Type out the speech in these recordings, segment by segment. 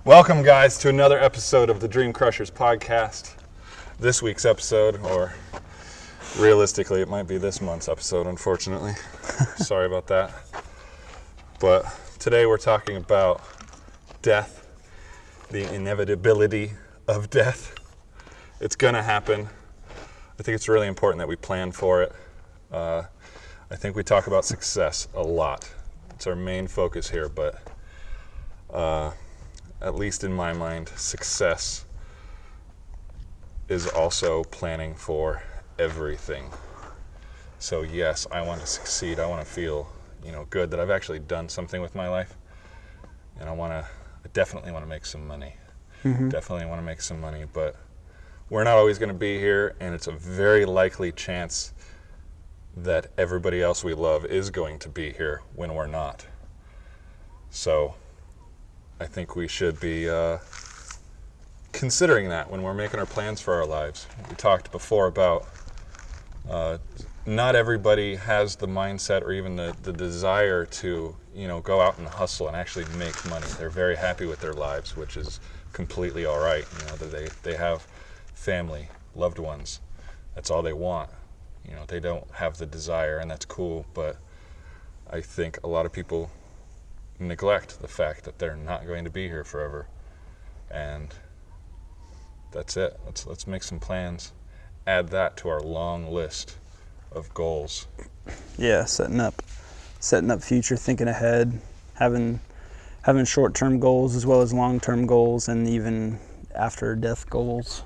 Welcome, guys, to another episode of the Dream Crushers podcast. This week's episode, or realistically, it might be this month's episode, unfortunately. Sorry about that. But today we're talking about death, the inevitability of death. It's going to happen. I think it's really important that we plan for it. I think we talk about success a lot. It's our main focus here, but at least in my mind, success is also planning for everything. So yes, I want to succeed. I want to feel, good that I've actually done something with my life, and I definitely want to make some money. Definitely want to make some money, but we're not always going to be here, and it's a very likely chance that everybody else we love is going to be here when we're not. So I think we should be considering that when we're making our plans for our lives. We talked before about not everybody has the mindset or even the desire to, go out and hustle and actually make money. They're very happy with their lives, which is completely all right. That they have family, loved ones. That's all they want. They don't have the desire, and that's cool, but I think a lot of people neglect the fact that they're not going to be here forever, and that's it. Let's make some plans, add that to our long list of goals. Yeah, setting up future, thinking ahead, having short-term goals as well as long-term goals, and even after death goals,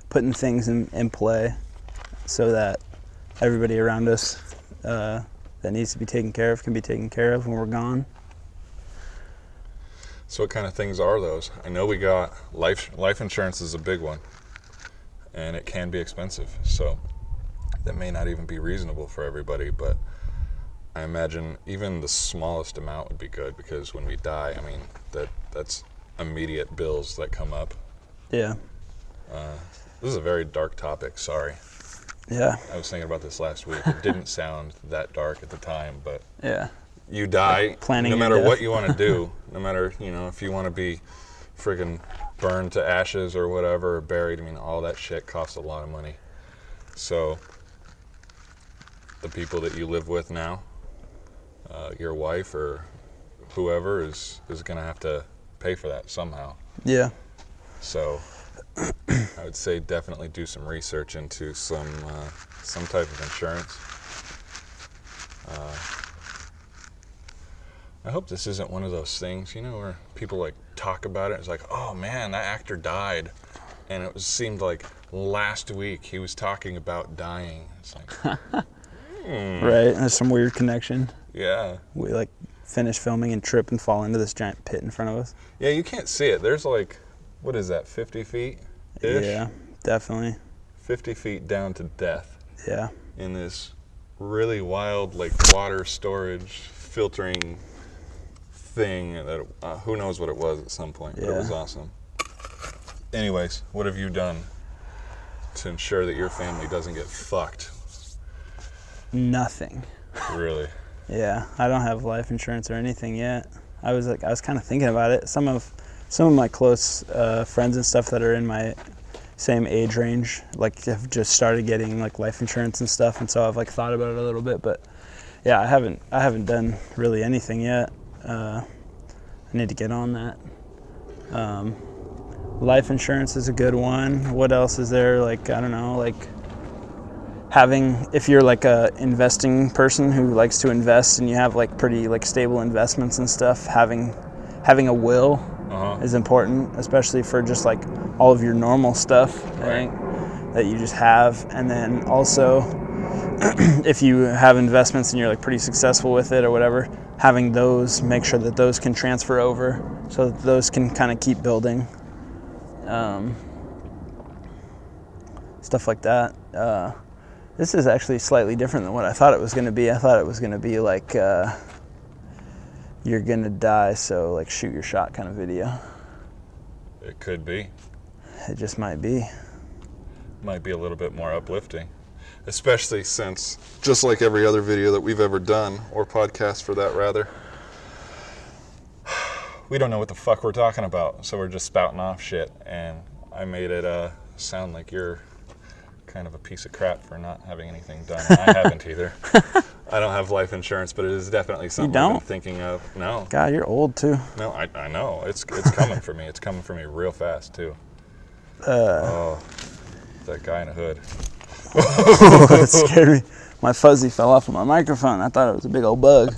putting things in play so that everybody around us that needs to be taken care of can be taken care of when we're gone. So what kind of things are those? I know we got life insurance is a big one, and it can be expensive, so that may not even be reasonable for everybody, but I imagine even the smallest amount would be good, because when we die, that's immediate bills that come up. Yeah. This is a very dark topic, sorry. Yeah. I was thinking about this last week. It didn't sound that dark at the time, but yeah, you die, planning no matter your what death. you want to do, no matter, if you want to be friggin' burned to ashes or whatever, or buried, all that shit costs a lot of money. So the people that you live with now, your wife or whoever is going to have to pay for that somehow. Yeah. So I would say definitely do some research into some type of insurance. I hope this isn't one of those things, where people talk about it. It's like, oh man, that actor died, and it seemed like last week he was talking about dying. It's like, Right. There's some weird connection. Yeah. We finish filming and trip and fall into this giant pit in front of us. Yeah, you can't see it. There's what is that, 50 feet? Yeah, definitely. 50 feet down to death. Yeah. In this really wild, water storage, filtering thing that who knows what it was at some point, but it was awesome. Anyways, what have you done to ensure that your family doesn't get fucked? Nothing. Really? Yeah, I don't have life insurance or anything yet. I was kind of thinking about it. Some of my close friends and stuff that are in my same age range, have just started getting life insurance and stuff, and so I've thought about it a little bit. But yeah, I haven't done really anything yet. I need to get on that. Life insurance is a good one. What else is there? I don't know, if you're a investing person who likes to invest and you have pretty stable investments and stuff, having a will is important, especially for just all of your normal stuff, right, that you just have. And then also if you have investments and you're pretty successful with it or whatever, having those, make sure that those can transfer over so that those can kind of keep building, stuff like that. This is actually slightly different than what I thought it was going to be. I thought it was going to be you're going to die, so shoot your shot kind of video. It could be. It just might be. Might be a little bit more uplifting. Especially since, just like every other video that we've ever done, or podcast for that rather, we don't know what the fuck we're talking about, so we're just spouting off shit, and I made it sound like you're kind of a piece of crap for not having anything done. I haven't either. I don't have life insurance, but it is definitely something I've been thinking of. No. God, you're old too. No, I know. It's coming for me. It's coming for me real fast too. That guy in a hood. That scared me. My fuzzy fell off of my microphone. I thought it was a big old bug.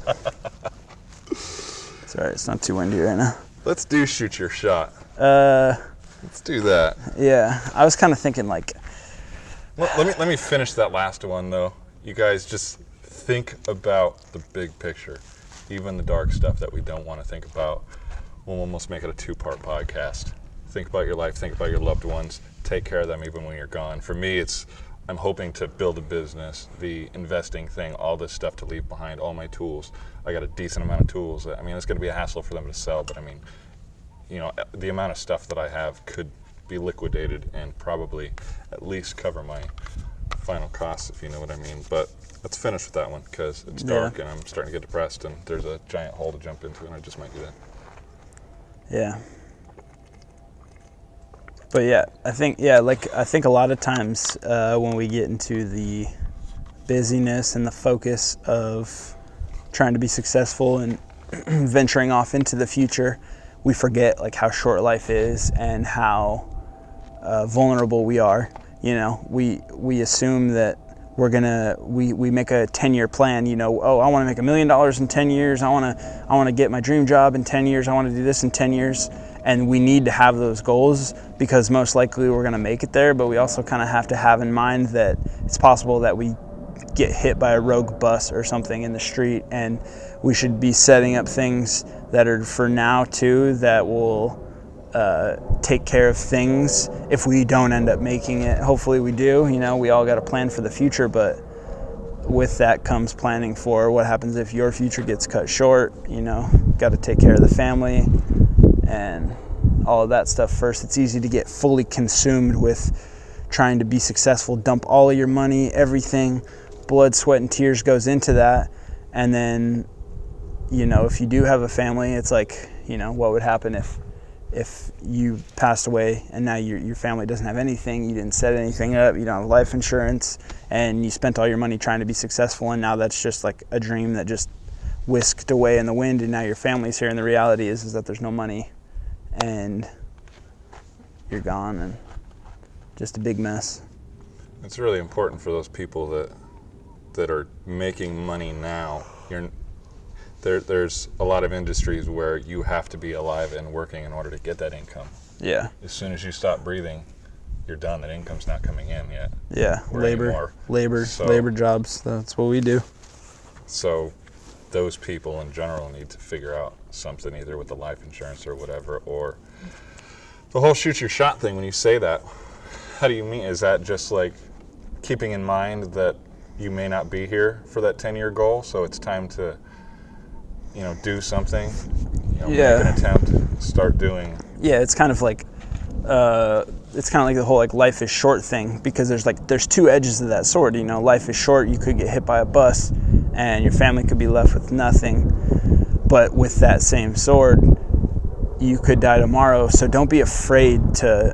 It's alright, it's not too windy right now. Let's do shoot your shot. Let's do that. Yeah, I was kind of thinking like. Let me finish that last one though. You guys just think about the big picture, even the dark stuff that we don't want to think about. We'll almost make it a 2-part podcast. Think about your life, think about your loved ones, take care of them even when you're gone. For me, I'm hoping to build a business, the investing thing, all this stuff to leave behind, all my tools. I got a decent amount of tools. I mean, it's going to be a hassle for them to sell, but I mean, you know, the amount of stuff that I have could be liquidated and probably at least cover my final costs, if you know what I mean. But let's finish with that one because it's dark and I'm starting to get depressed and there's a giant hole to jump into and I just might do that. Yeah. But yeah, I think a lot of times when we get into the busyness and the focus of trying to be successful and venturing off into the future, we forget like how short life is and how vulnerable we are. You know, we assume that we make a 10-year plan. You know, I want to make $1 million in 10 years. I want to get my dream job in 10 years. I want to do this in 10 years. And we need to have those goals because most likely we're going to make it there. But we also kind of have to have in mind that it's possible that we get hit by a rogue bus or something in the street, and we should be setting up things that are for now too that will take care of things if we don't end up making it. Hopefully we do. You know, we all got to plan for the future, but with that comes planning for what happens if your future gets cut short. You know, got to take care of the family and all of that stuff first. It's easy to get fully consumed with trying to be successful, dump all of your money, everything, blood, sweat, and tears goes into that. And then, you know, if you do have a family, it's like, you know, what would happen if you passed away and now your family doesn't have anything, you didn't set anything up, you don't have life insurance, and you spent all your money trying to be successful, and now that's just like a dream that just whisked away in the wind, and now your family's here, and the reality is that there's no money and you're gone and just a big mess. It's really important for those people that are making money now. There's a lot of industries where you have to be alive and working in order to get that income. Yeah. As soon as you stop breathing, you're done. That income's not coming in yet. Yeah. Labor jobs. That's what we do. So those people in general need to figure out something, either with the life insurance or whatever, or the whole shoot your shot thing. When you say that, how do you mean? Is that just like keeping in mind that you may not be here for that 10-year goal, so it's time to, you know, do something, you know, make an attempt, start doing. Yeah, it's kind of like the whole like life is short thing, because there's two edges of that sword. You know, life is short. You could get hit by a bus, and your family could be left with nothing. But with that same sword, you could die tomorrow. So don't be afraid to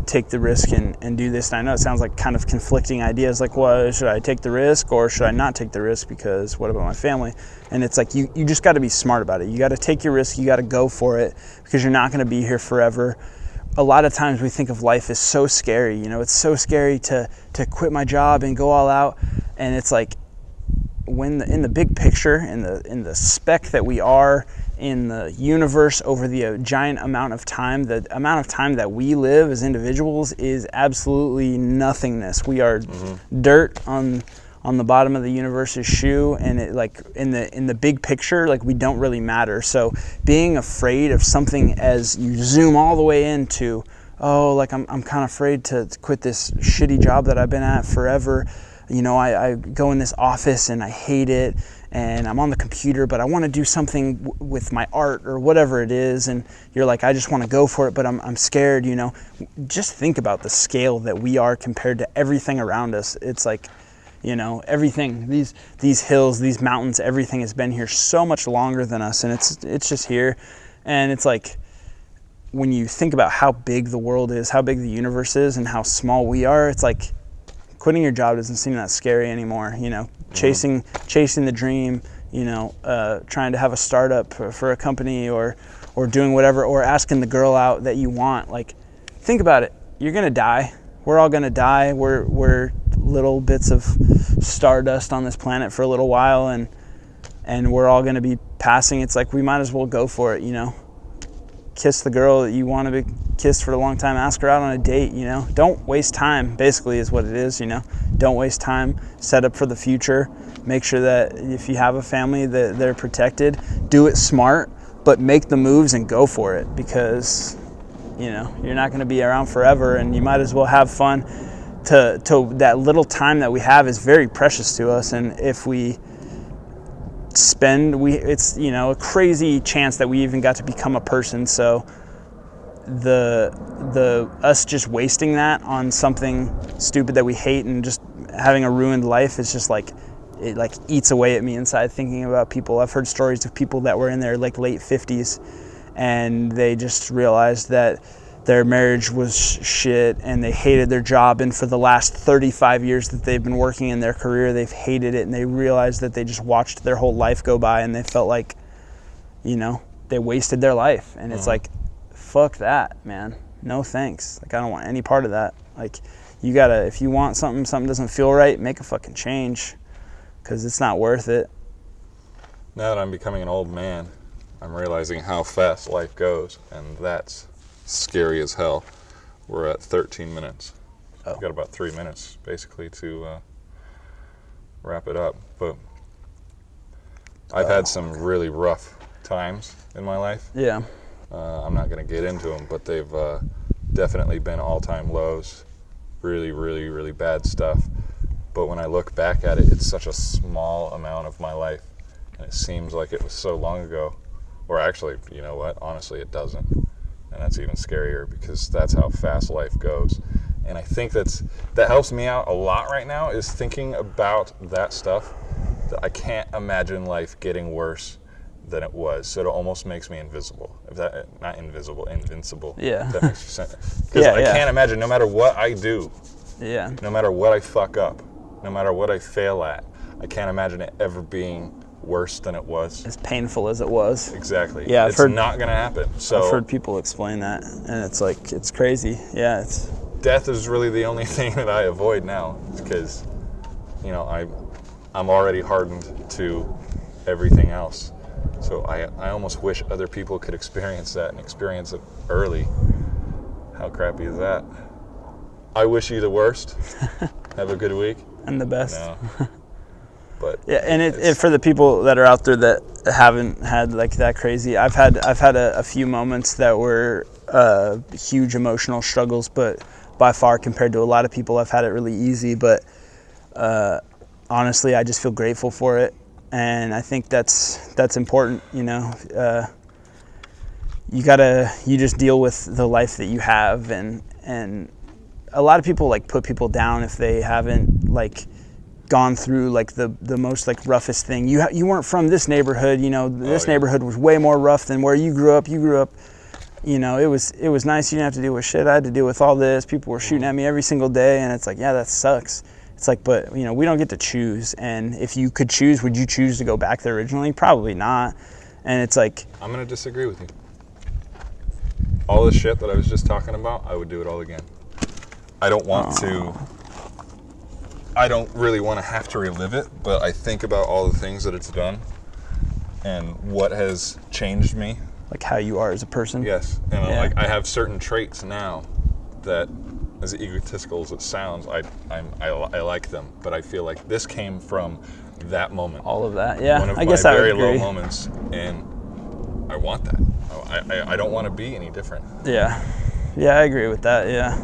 take the risk and do this. And I know it sounds like kind of conflicting ideas, like, well, should I take the risk or should I not take the risk, because what about my family? And it's like you just got to be smart about it. You got to take your risk. You got to go for it, because you're not going to be here forever. A lot of times we think of life as so scary. You know, it's so scary to quit my job and go all out. And it's like, when in the big picture, in the speck that we are in the universe over the giant amount of time, the amount of time that we live as individuals is absolutely nothingness. We are dirt on the bottom of the universe's shoe, and it, like in the big picture, like we don't really matter. So being afraid of something, as you zoom all the way into, like I'm kind of afraid to quit this shitty job that I've been at forever. You know, I go in this office and I hate it, and I'm on the computer, but I want to do something with my art or whatever it is. And you're like, I just want to go for it, but I'm scared, you know. Just think about the scale that we are compared to everything around us. It's like, you know, everything, these hills, these mountains, everything has been here so much longer than us, and it's just here. And it's like, when you think about how big the world is, how big the universe is, and how small we are, it's like quitting your job doesn't seem that scary anymore. You know, chasing the dream, you know, trying to have a startup for a company, or doing whatever, or asking the girl out that you want. Like, think about it. You're gonna die. We're all gonna die. We're little bits of stardust on this planet for a little while, and we're all gonna be passing. It's like, we might as well go for it, you know. Kiss the girl that you want to be kissed for a long time. Ask her out on a date, you know. Don't waste time, basically, is what it is, you know. Don't waste time. Set up for the future. Make sure that if you have a family, that they're protected. Do it smart, but make the moves and go for it, because, you know, you're not going to be around forever, and you might as well have fun. To that little time that we have is very precious to us, and if we it's, you know, a crazy chance that we even got to become a person. So the us just wasting that on something stupid that we hate and just having a ruined life is just like, it like eats away at me inside, thinking about people. I've heard stories of people that were in their like late 50s, and they just realized that their marriage was shit and they hated their job, and for the last 35 years that they've been working in their career, they've hated it, and they realized that they just watched their whole life go by, and they felt like, you know, they wasted their life. And it's like, fuck that, man. No thanks. Like, I don't want any part of that. Like, you gotta, if you want something doesn't feel right, make a fucking change, because it's not worth it. Now that I'm becoming an old man, I'm realizing how fast life goes, and that's scary as hell. We're at 13 minutes. We've got about 3 minutes basically to wrap it up. But I've had some really rough times in my life. Yeah. I'm not going to get into them, but they've definitely been all-time lows. Really, really, really bad stuff. But when I look back at it, it's such a small amount of my life, and it seems like it was so long ago. Or actually, you know what? Honestly, it doesn't. And that's even scarier, because that's how fast life goes. And I think that helps me out a lot right now, is thinking about that stuff. That I can't imagine life getting worse than it was. So it almost makes me invisible. Invincible. Yeah. If that makes sense. Because I can't imagine, no matter what I do, no matter what I fuck up, no matter what I fail at, I can't imagine it ever being worse than it was. As painful as it was. Exactly. Yeah, it's not going to happen. So I've heard people explain that, and it's like, it's crazy. Yeah, it's death is really the only thing that I avoid now, because, you know, I'm already hardened to everything else. So I almost wish other people could experience that and experience it early. How crappy is that? I wish you the worst. Have a good week. And the best. No. But yeah, and it for the people that are out there that haven't had like that crazy, I've had a few moments that were huge emotional struggles, but by far, compared to a lot of people, I've had it really easy. But honestly, I just feel grateful for it, and I think that's important. You know, you just deal with the life that you have, and a lot of people like put people down if they haven't like gone through like the most like roughest thing. You weren't from this neighborhood, you know, this neighborhood was way more rough than where you grew up. You know, it was nice. You didn't have to deal with shit. I had to deal with all this. People were shooting at me every single day, and it's like, yeah, that sucks. It's like, but you know, we don't get to choose. And if you could choose, would you choose to go back there originally? Probably not. And it's like, I'm gonna disagree with you. All the shit that I was just talking about, I would do it all again. I don't really want to have to relive it, but I think about all the things that it's done and what has changed me. Like how you are as a person. Yes, and like I have certain traits now that, as egotistical as it sounds, I like them, but I feel like this came from that moment. All of that, yeah. One of I guess my I would very agree. low moments, and I want that. I don't want to be any different. Yeah, I agree with that. Yeah,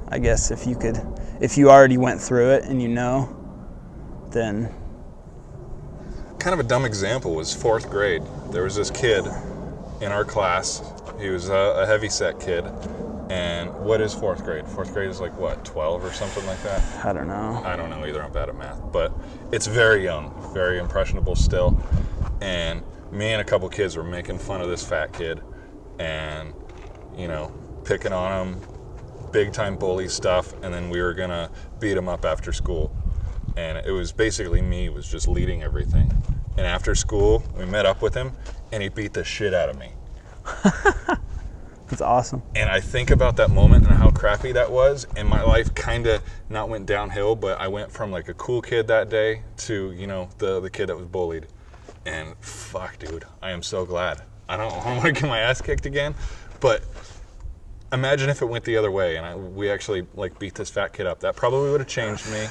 I guess if you already went through it and you know, then. Kind of a dumb example was 4th grade. There was this kid in our class. He was a heavyset kid. And what is 4th grade? 4th grade is like what, 12 or something like that? I don't know. I don't know either. I'm bad at math. But it's very young, very impressionable still. And me and a couple kids were making fun of this fat kid. and, you know, picking on him, big time bully stuff, and then we were gonna beat him up after school. And it was basically me was just leading everything. And after school, we met up with him, and he beat the shit out of me. That's awesome. And I think about that moment and how crappy that was, and my life kind of not went downhill, but I went from like a cool kid that day to, you know, the kid that was bullied. And fuck, dude, I am so glad. I don't want to get my ass kicked again, but imagine if it went the other way and we actually like beat this fat kid up. That probably would have changed me,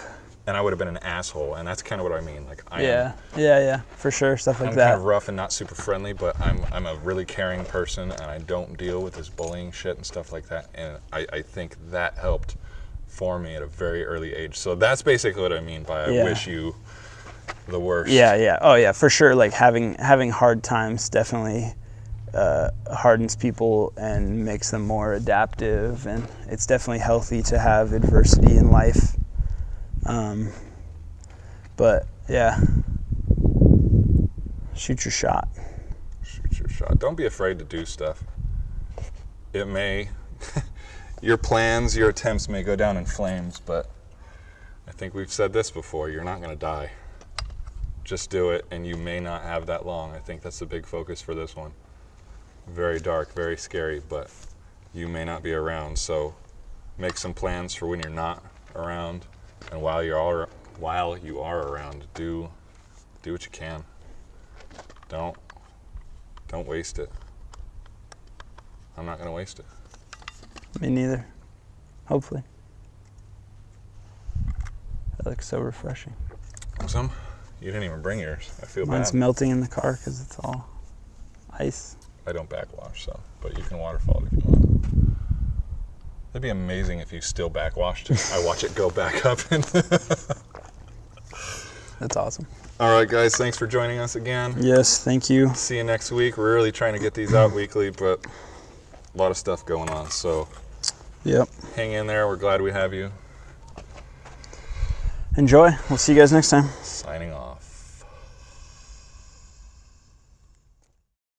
and I would have been an asshole. And that's kind of what I mean. Like Yeah, for sure, stuff like I'm that. kind of rough and not super friendly, but I'm a really caring person, and I don't deal with this bullying shit and stuff like that. And I think that helped form me at a very early age. So that's basically what I mean by I wish you the worst. Yeah. Oh yeah, for sure. Like having hard times definitely hardens people and makes them more adaptive, and it's definitely healthy to have adversity in life. But yeah, shoot your shot. Shoot your shot. Don't be afraid to do stuff. It may, your plans, your attempts may go down in flames, but I think we've said this before, you're not going to die. Just do it, and you may not have that long. I think that's the big focus for this one. Very dark, very scary, but you may not be around, so make some plans for when you're not around, and while you are around, do what you can. Don't waste it. I'm not going to waste it. Me neither. Hopefully. That looks so refreshing. Some? You didn't even bring yours. I feel Mine's bad. melting in the car because it's all ice. I don't backwash, so, but you can waterfall it if you want. It'd be amazing if you still backwashed. I watch it go back up. That's awesome. All right, guys, thanks for joining us again. Yes, thank you. See you next week. We're really trying to get these out weekly, but a lot of stuff going on. So Yep. hang in there. We're glad we have you. Enjoy. We'll see you guys next time.